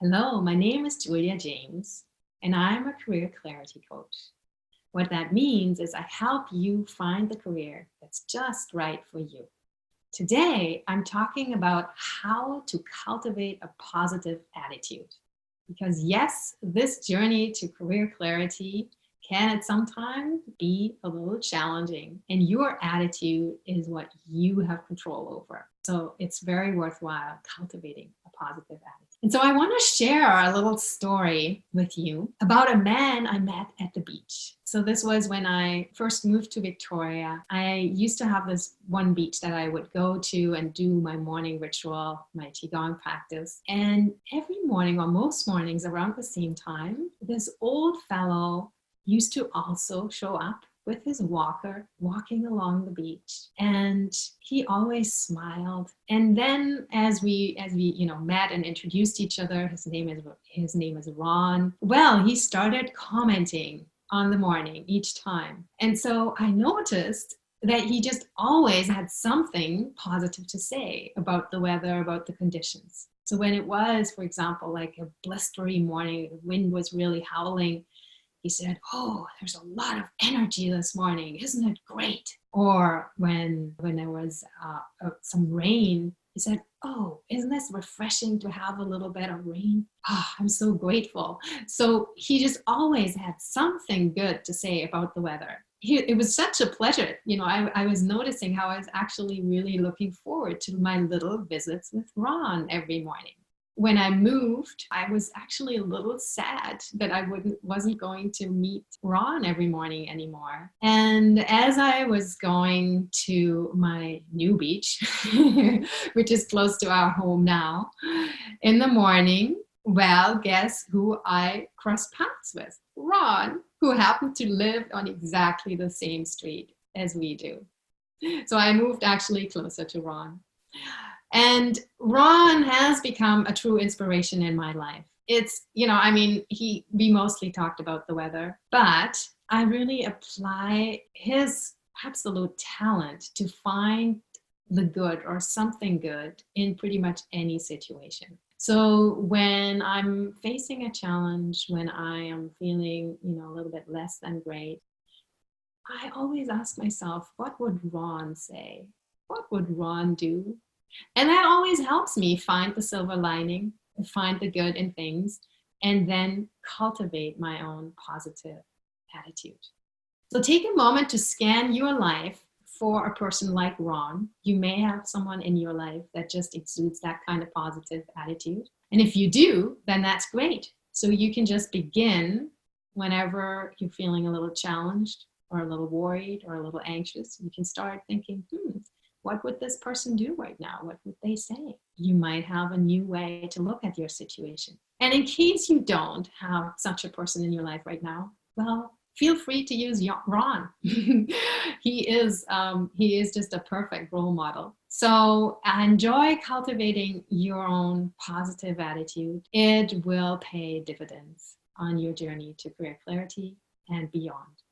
Hello, my name is Julia James, and I'm a career clarity coach. What that means is I help you find the career that's just right for you. Today, I'm talking about how to cultivate a positive attitude. Because, yes, this journey to career clarity can at some time be a little challenging, and your attitude is what you have control over. So, it's very worthwhile cultivating a positive attitude. And so I want to share a little story with you about a man I met at the beach. So this was when I first moved to Victoria. I used to have this one beach that I would go to and do my morning ritual, my Qigong practice. And every morning, or most mornings around the same time, this old fellow used to also show up with his walker, walking along the beach, and he always smiled. And then as we met and introduced each other, his name is Ron. Well, he started commenting on the morning each time, and so I noticed that he just always had something positive to say about the weather, about the conditions. So when it was, for example, like a blistery morning, the wind was really howling, he said, "Oh, there's a lot of energy this morning. Isn't it great?" Or when there was some rain, he said, "Oh, isn't this refreshing to have a little bit of rain? Oh, I'm so grateful." So he just always had something good to say about the weather. It was such a pleasure. I was noticing how I was actually really looking forward to my little visits with Ron every morning. When I moved, I was actually a little sad that I wasn't going to meet Ron every morning anymore. And as I was going to my new beach, which is close to our home now, in the morning, well, guess who I crossed paths with? Ron, who happened to live on exactly the same street as we do. So I moved actually closer to Ron. And Ron has become a true inspiration in my life. We mostly talked about the weather, but I really apply his absolute talent to find the good or something good in pretty much any situation. So when I'm facing a challenge, when I am feeling, a little bit less than great, I always ask myself, what would Ron say? What would Ron do? And that always helps me find the silver lining, find the good in things, and then cultivate my own positive attitude. So take a moment to scan your life for a person like Ron. You may have someone in your life that just exudes that kind of positive attitude. And if you do, then that's great. So you can just begin whenever you're feeling a little challenged or a little worried or a little anxious. You can start thinking, what would this person do right now? What would they say? You might have a new way to look at your situation. And in case you don't have such a person in your life right now, well, feel free to use Ron. He is just a perfect role model. So enjoy cultivating your own positive attitude. It will pay dividends on your journey to career clarity and beyond.